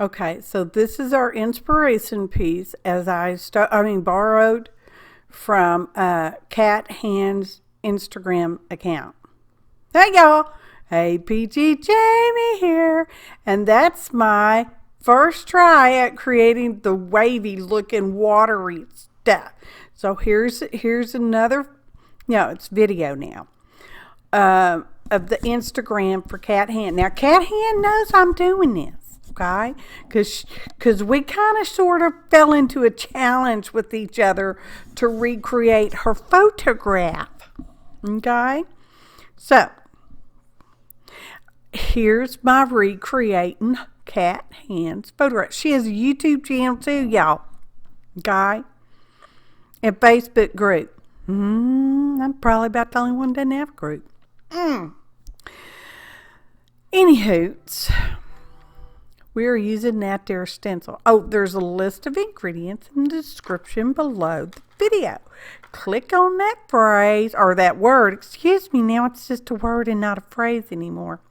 Okay, so this is our inspiration piece as borrowed from Cat Hand's Instagram account. Hey y'all, APG Jamie here, and that's my first try at creating the wavy looking watery stuff. So here's another, no, it's video now, of the Instagram for Cat Hand. Now Cat Hand knows I'm doing this. Okay, because we kind of sort of fell into a challenge with each other to recreate her photograph. Okay, so here's my recreating Cat Hand's photograph. She has a YouTube channel too, y'all. Okay, and Facebook group. I'm probably about the only one that doesn't have a group. Anywho, we're using that there stencil. Oh, there's a list of ingredients in the description below the video. Click on that phrase, or that word. Excuse me, now it's just a word and not a phrase anymore.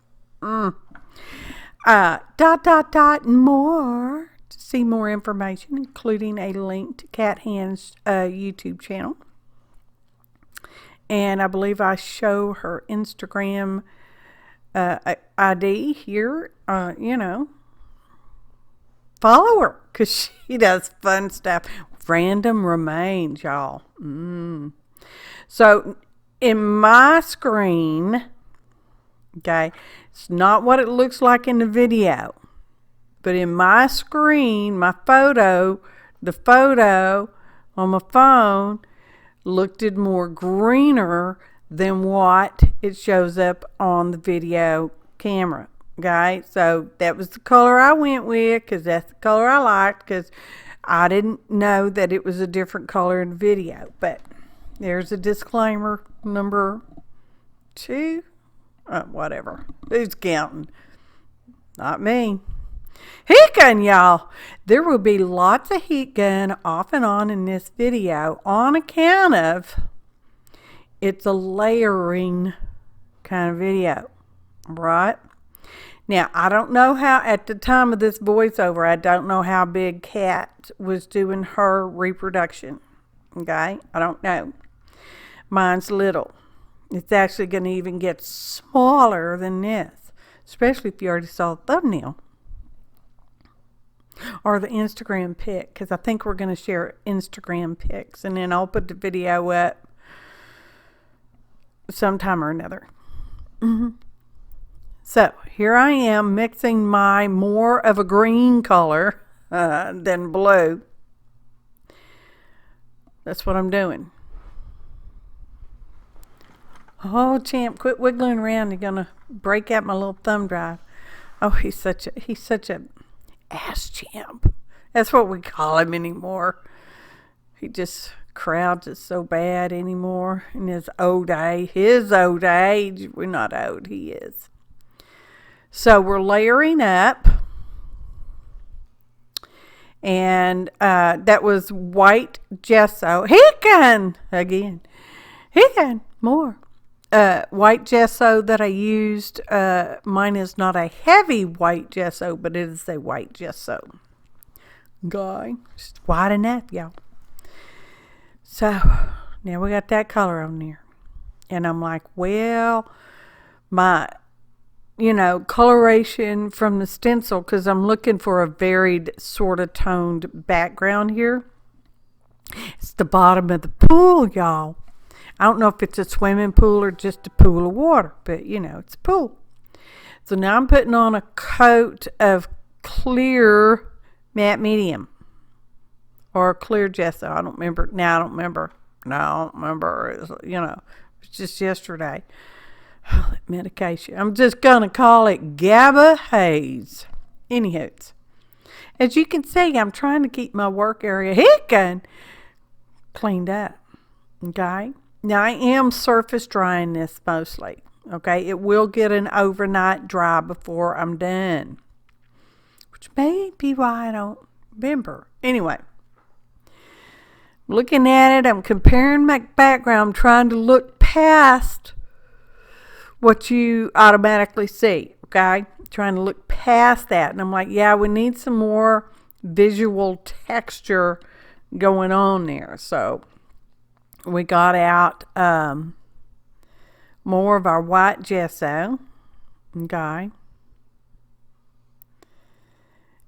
And more to see more information, including a link to Cat Hand's YouTube channel. And I believe I show her Instagram ID here, follow her because she does fun stuff. Random remains, y'all. So in my screen, okay, it's not what it looks like in the video, but in my screen, my photo, the photo on my phone looked more greener than what it shows up on the video camera. Okay, so that was the color I went with because that's the color I liked, because I didn't know that it was a different color in the video. But there's a disclaimer number 2. Whatever. Who's counting? Not me. Heat gun, y'all. There will be lots of heat gun off and on in this video on account of it's a layering kind of video, right? Now, I don't know how, at the time of this voiceover, I don't know how big Cat was doing her reproduction. Okay? I don't know. Mine's little. It's actually going to even get smaller than this, especially if you already saw the thumbnail or the Instagram pic, because I think we're going to share Instagram pics, and then I'll put the video up sometime or another. So here I am mixing my more of a green color than blue. That's what I'm doing. Oh, champ, quit wiggling around. You're gonna break out my little thumb drive. Oh, he's such a ass champ. That's what we call him anymore. He just crowds it so bad anymore in his old age. We're not old, he is. So we're layering up, and that was white gesso. Heat gun again. Heat gun more. White gesso that I used. Mine is not a heavy white gesso, but it is a white gesso. Guy, just wide enough, y'all. So now we got that color on there, and I'm like, well, my coloration from the stencil, because I'm looking for a varied sort of toned background here. It's the bottom of the pool, y'all. I don't know if it's a swimming pool or just a pool of water, but it's a pool. So now I'm putting on a coat of clear matte medium or clear gesso. I don't remember. Now I don't remember. No, I don't remember. It was just yesterday. Oh, that medication. I'm just going to call it GABA haze. Anywho, as you can see, I'm trying to keep my work area cleaned up. Okay. Now, I am surface drying this mostly. Okay. It will get an overnight dry before I'm done, which may be why I don't remember. Anyway, looking at it, I'm comparing my background, I'm trying to look past what you automatically see. Okay, trying to look past that. And I'm like, yeah, we need some more visual texture going on there. So we got out more of our white gesso. Okay.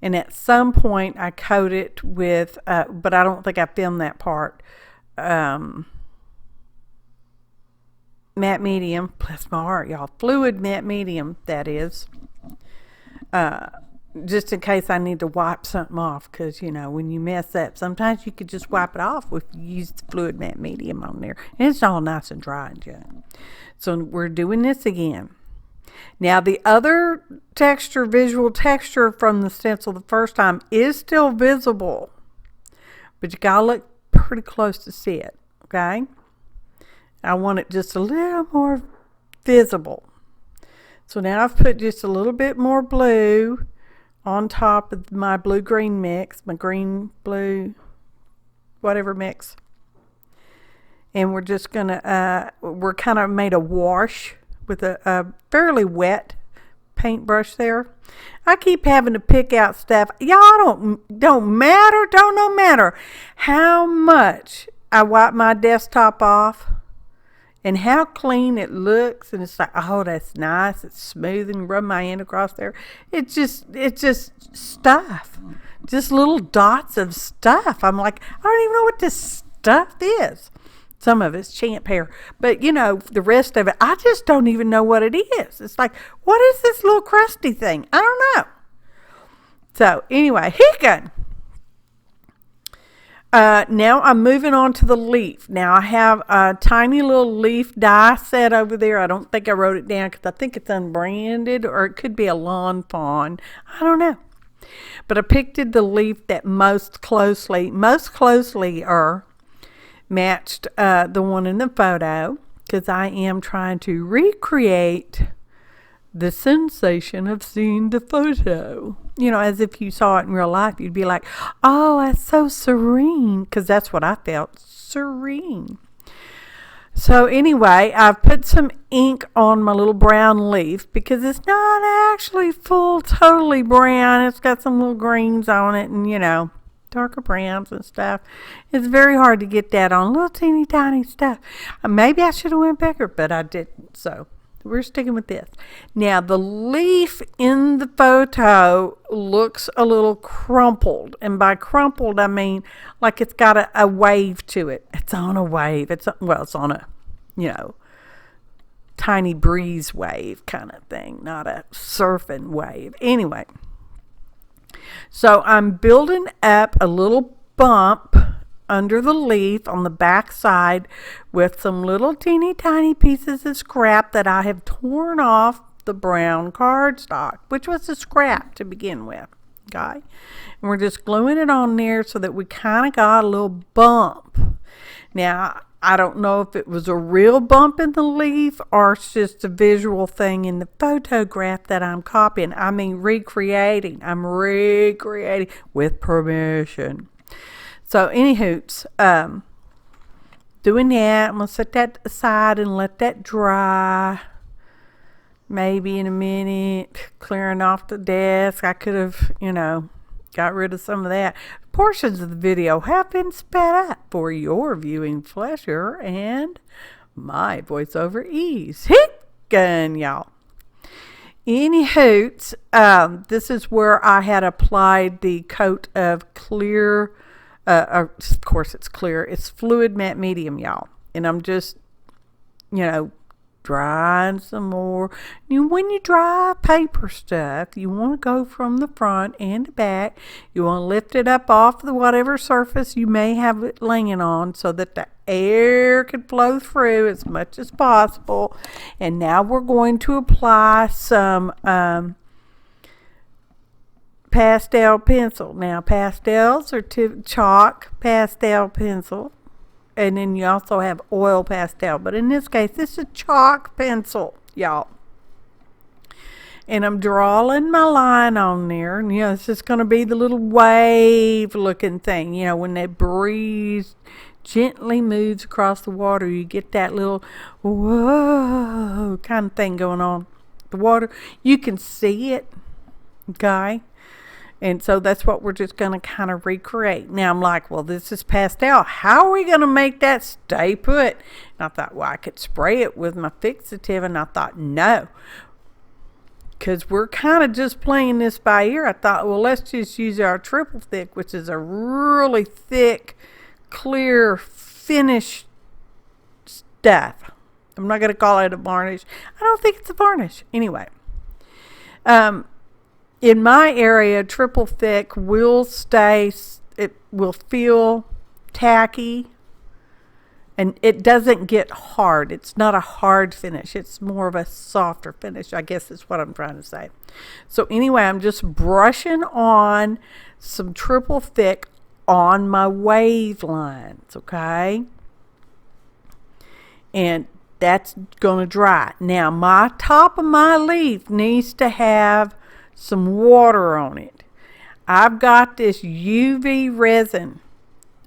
And at some point I coat it with, but I don't think I filmed that part, matte medium, bless my heart, y'all, fluid matte medium, that is, just in case I need to wipe something off, because, you know, when you mess up, sometimes you could just wipe it off if you use the fluid matte medium on there, and it's all nice and dry and junk. So we're doing this again. Now the other texture, visual texture from the stencil the first time is still visible, but you gotta look pretty close to see it, okay? I want it just a little more visible. So now I've put just a little bit more blue on top of my blue-green mix, my green-blue, whatever mix. And we're just gonna, we're kind of made a wash with a fairly wet paintbrush there. I keep having to pick out stuff. Y'all don't matter how much I wipe my desktop off and how clean it looks, and it's like, oh, that's nice, it's smooth, and rub my hand across there. It's just stuff, just little dots of stuff. I'm like, I don't even know what this stuff is. Some of it's champ hair, but you know, the rest of it, I just don't even know what it is. It's like, what is this little crusty thing? I don't know. So anyway, Hicken. Now I'm moving on to the leaf. Now I have a tiny little leaf die set over there. I don't think I wrote it down because I think it's unbranded, or it could be a lawn fawn. I don't know. But I picked the leaf that most closely matched the one in the photo, because I am trying to recreate the sensation of seeing the photo. You know, as if you saw it in real life, you'd be like, oh, that's so serene, because that's what I felt, serene. So anyway, I've put some ink on my little brown leaf, because it's not actually totally brown. It's got some little greens on it, and you know, darker browns and stuff. It's very hard to get that on little teeny tiny stuff. Maybe I should have went bigger, but I didn't. So we're sticking with this. Now the leaf in the photo looks a little crumpled, and by crumpled I mean like it's got a wave to it. It's on a wave. It's on a, you know, tiny breeze wave kind of thing, not a surfing wave. Anyway. So I'm building up a little bump under the leaf on the back side with some little teeny tiny pieces of scrap that I have torn off the brown cardstock, which was a scrap to begin with. Okay, and we're just gluing it on there so that we kind of got a little bump. Now I don't know if it was a real bump in the leaf or it's just a visual thing in the photograph that I'm copying. I mean recreating. I'm recreating with permission. So anywhoots, doing that. I'm going to set that aside and let that dry. Maybe in a minute, clearing off the desk. I could have, you know, got rid of some of that. Portions of the video have been sped up for your viewing pleasure and my voiceover ease. Hicken, y'all. Anywhoots, this is where I had applied the coat of clear, of course it's clear, it's fluid matte medium, y'all. And I'm just, you know, drying some more. When you dry paper stuff, you want to go from the front and the back. You want to lift it up off the whatever surface you may have it laying on so that the air can flow through as much as possible. And now we're going to apply some pastel pencil. Now pastels are chalk pastel pencil. And then you also have oil pastel. But in this case, this is chalk pencil, y'all. And I'm drawing my line on there. And, you know, it's just going to be the little wave looking thing. You know, when that breeze gently moves across the water, you get that little whoa kind of thing going on. the water. You can see it, okay? And so that's what we're just going to kind of recreate. Now I'm like, well, this is pastel. How are we going to make that stay put? And I thought, well, I could spray it with my fixative. And I thought, no. Because we're kind of just playing this by ear. I thought, well, let's just use our triple thick, which is a really thick, clear, finished stuff. I'm not going to call it a varnish. I don't think it's a varnish. Anyway. In my area, triple thick will stay, it will feel tacky, and it doesn't get hard. It's not a hard finish. It's more of a softer finish, I guess is what I'm trying to say. So anyway, I'm just brushing on some triple thick on my wave lines, okay? And that's going to dry. Now, my top of my leaf needs to have some water on it. I've got this UV resin.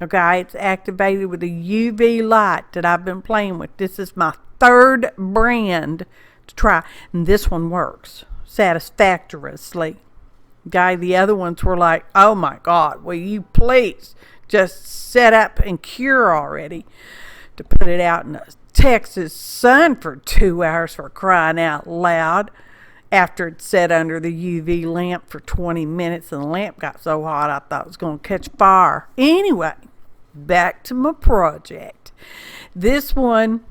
Okay, it's activated with a UV light that I've been playing with. This is my third brand to try, and this one works satisfactoriously. Okay, the other ones were like, oh my God, will you please just set up and cure already, to put it out in the Texas sun for 2 hours, for crying out loud. After it sat under the UV lamp for 20 minutes and the lamp got so hot I thought it was going to catch fire. Anyway, back to my project. This one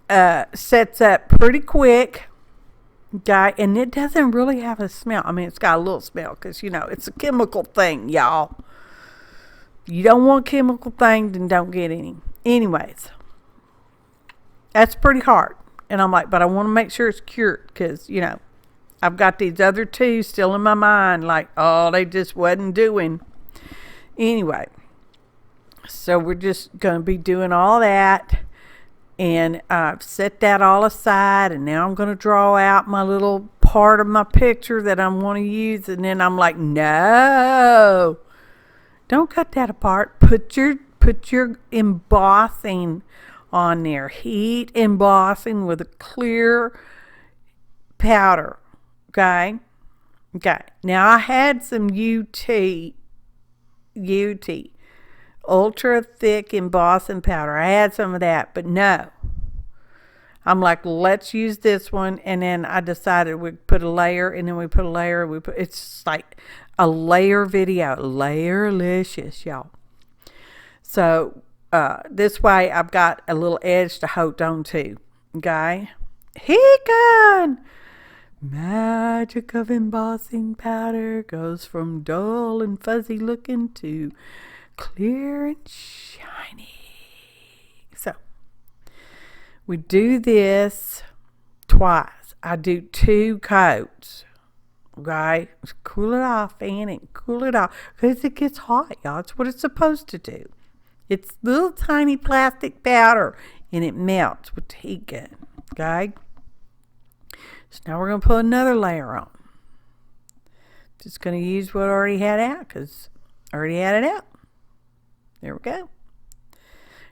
sets up pretty quick, okay, and it doesn't really have a smell. I mean, it's got a little smell because, you know, it's a chemical thing, y'all. You don't want chemical things, then don't get any. Anyways, that's pretty hard. And I'm like, but I want to make sure it's cured because, you know, I've got these other two still in my mind, like, oh, they just wasn't doing. Anyway, so we're just going to be doing all that. And I've set that all aside. And now I'm going to draw out my little part of my picture that I want to use. And then I'm like, no, don't cut that apart. Put your embossing on there. Heat embossing with a clear powder. Okay. Now I had some UT ultra thick embossing powder. I had some of that, but no. I'm like, let's use this one, and then I decided we'd put a layer, and then we put a layer. It's like a layer video, layerlicious, y'all. So this way I've got a little edge to hold on to. Okay. Hicken! Magic of embossing powder goes from dull and fuzzy looking to clear and shiny. So we do this twice. I do 2 coats. Okay, just cool it off, Fanny. Cool it off because it gets hot, y'all. It's what it's supposed to do. It's little tiny plastic powder and it melts with the heat gun. Okay. So now we're going to put another layer on. Just going to use what I already had out because I already had it out. There we go.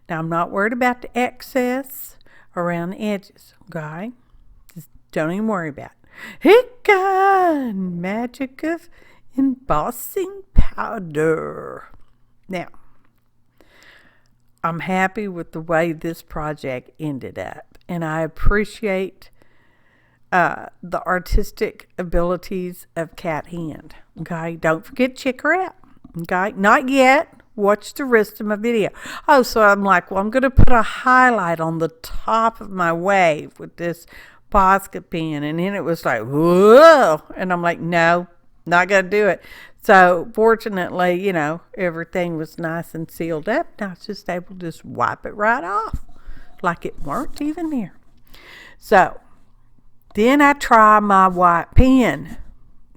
Now I'm not worried about the excess around the edges. Okay. Just don't even worry about it. Hicken! Magic of embossing powder. Now, I'm happy with the way this project ended up. And I appreciate the artistic abilities of Cat Hand. Okay, don't forget to check her out. Okay, not yet. Watch the rest of my video. Oh, so I'm like, well, I'm going to put a highlight on the top of my wave with this Posca pen. And then it was like, whoa. And I'm like, no, not going to do it. So fortunately, you know, everything was nice and sealed up. And I was just able to just wipe it right off like it weren't even there. So then I tried my white pen.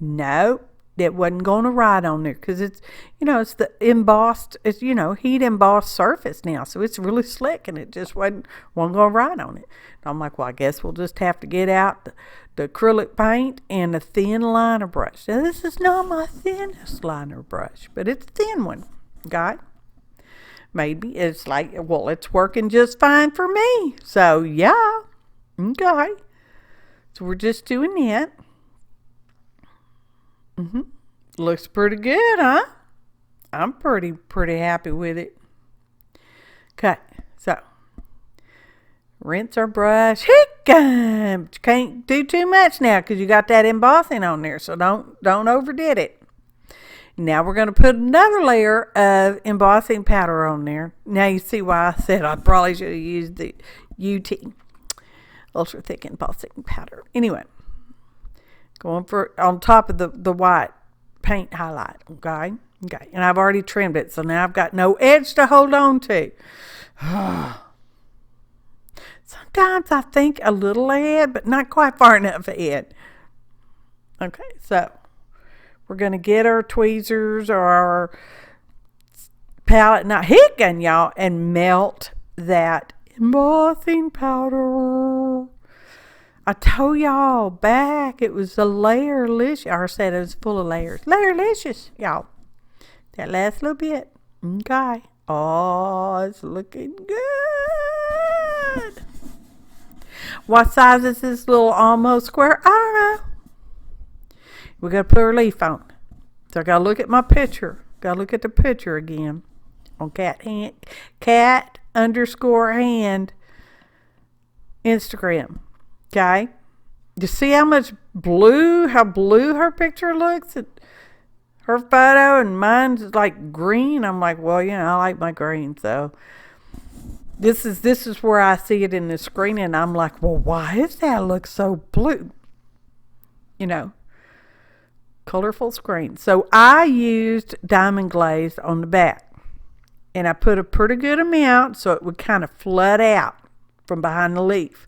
No, it wasn't going to write on there because it's, you know, it's the embossed, it's, you know, heat embossed surface now. So it's really slick and it just wasn't going to write on it. And I'm like, well, I guess we'll just have to get out the acrylic paint and a thin liner brush. Now, this is not my thinnest liner brush, but it's a thin one. Okay? Maybe it's like, well, it's working just fine for me. So, yeah. Okay. So we're just doing it. Looks pretty good, huh? I'm pretty happy with it. Okay, so rinse our brush. But you can't do too much now because you got that embossing on there, so don't overdid it. Now we're going to put another layer of embossing powder on there. Now you see why I said I probably should have used the UT, ultra thick embossing powder. Anyway, going for on top of the white paint highlight. Okay, and I've already trimmed it, so now I've got no edge to hold on to. Sometimes I think a little ahead, but not quite far enough ahead. Okay, so we're going to get our tweezers or our palette, not heat gun, y'all, and melt that embossing powder. I told y'all back it was a layerlicious. Or said it was full of layers. Layerlicious, y'all. That last little bit. Okay. Oh, it's looking good. What size is this little almost square? I don't know. We got to put our leaf on. So I got to look at my picture. Got to look at the picture again. On cat underscore hand Instagram. Okay. You see how blue her picture looks? Her photo and mine's like green. I'm like, well, I like my green. So this is where I see it in the screen, and I'm like, well, why does that look so blue? Colorful screen. So I used diamond glaze on the back, and I put a pretty good amount so it would kind of flood out from behind the leaf,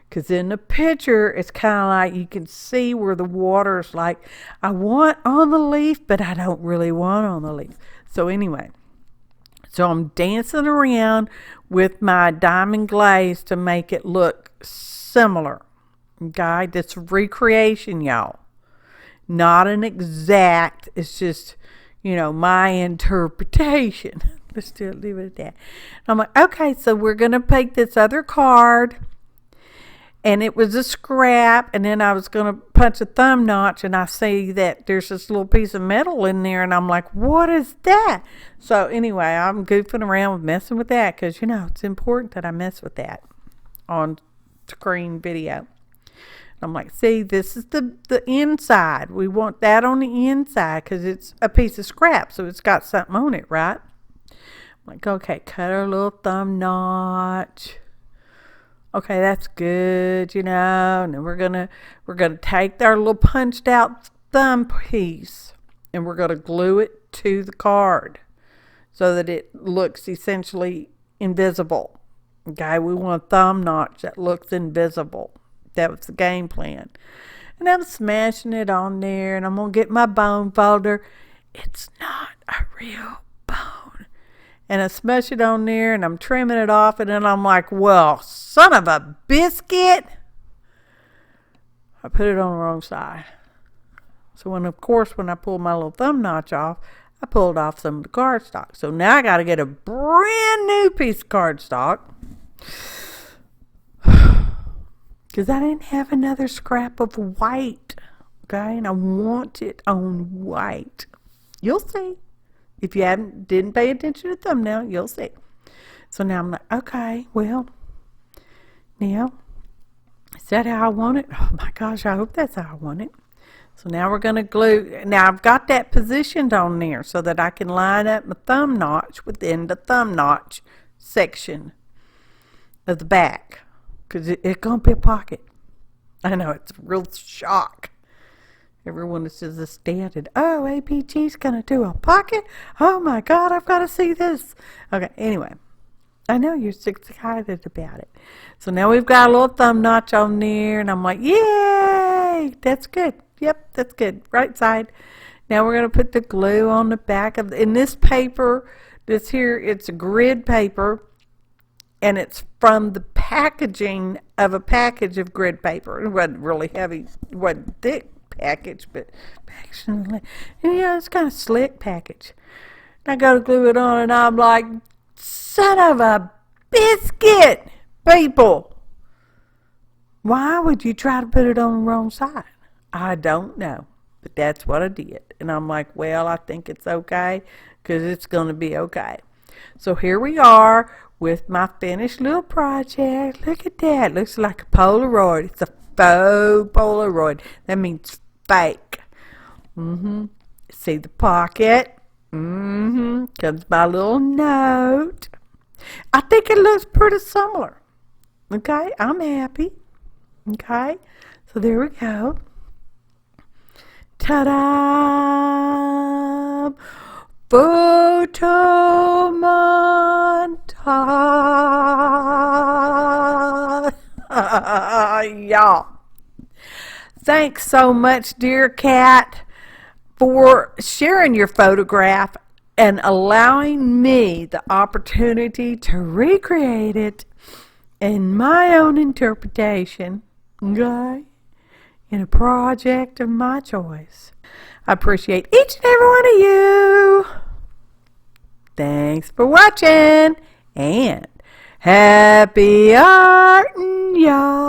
because in the picture it's kind of like you can see where the water's like, I want on the leaf, but I don't really want on the leaf. So anyway, so I'm dancing around with my diamond glaze to make it look similar. Okay, that's recreation, y'all. Not an exact, it's just, my interpretation. Let's leave it at that. I'm like, okay, so we're going to take this other card, and it was a scrap, and then I was going to punch a thumb notch, and I see that there's this little piece of metal in there, and I'm like, what is that? So anyway, I'm goofing around with messing with that, because, it's important that I mess with that on screen video. I'm like, see, this is the inside. We want that on the inside because it's a piece of scrap, so it's got something on it, right? I'm like, okay, cut our little thumb notch. Okay, that's good, and then we're gonna take our little punched out thumb piece, and we're gonna glue it to the card so that it looks essentially invisible. Okay, we want a thumb notch that looks invisible. That was the game plan. And I'm smashing it on there, and I'm going to get my bone folder. It's not a real bone. And I smash it on there, and I'm trimming it off, and then I'm like, well, son of a biscuit. I put it on the wrong side. So when I pulled my little thumb notch off, I pulled off some of the cardstock. So now I got to get a brand new piece of cardstock. Because I didn't have another scrap of white, okay? And I want it on white. You'll see. If you didn't pay attention to the thumbnail, you'll see. So now I'm like, okay, well, now, is that how I want it? Oh my gosh, I hope that's how I want it. So now we're going to glue. Now I've got that positioned on there so that I can line up my thumb notch within the thumb notch section of the back. Because it's going to be a pocket. I know, it's a real shock. Everyone is just astounded. Oh, APG's going to do a pocket? Oh my God, I've got to see this. Okay, anyway. I know you're so excited about it. So now we've got a little thumb notch on there. And I'm like, yay! That's good. Yep, that's good. Right side. Now we're going to put the glue on the back of in this paper. This here, it's a grid paper. And it's from the packaging of a package of grid paper. It wasn't really heavy, it wasn't thick package, but packaging. And it's kind of slick package. And I go to glue it on, and I'm like, son of a biscuit, people. Why would you try to put it on the wrong side? I don't know, but that's what I did. And I'm like, well, I think it's okay because it's going to be okay. So here we are with my finished little project. Look at that. Looks like a Polaroid. It's a faux Polaroid. That means fake. See the pocket? Comes my little note. I think it looks pretty similar. Okay, I'm happy. Okay, so there we go. Ta-da! Photo montage. Y'all. Thanks so much, dear cat, for sharing your photograph and allowing me the opportunity to recreate it in my own interpretation, okay, in a project of my choice. I appreciate each and every one of you. Thanks for watching, and happy arting, y'all.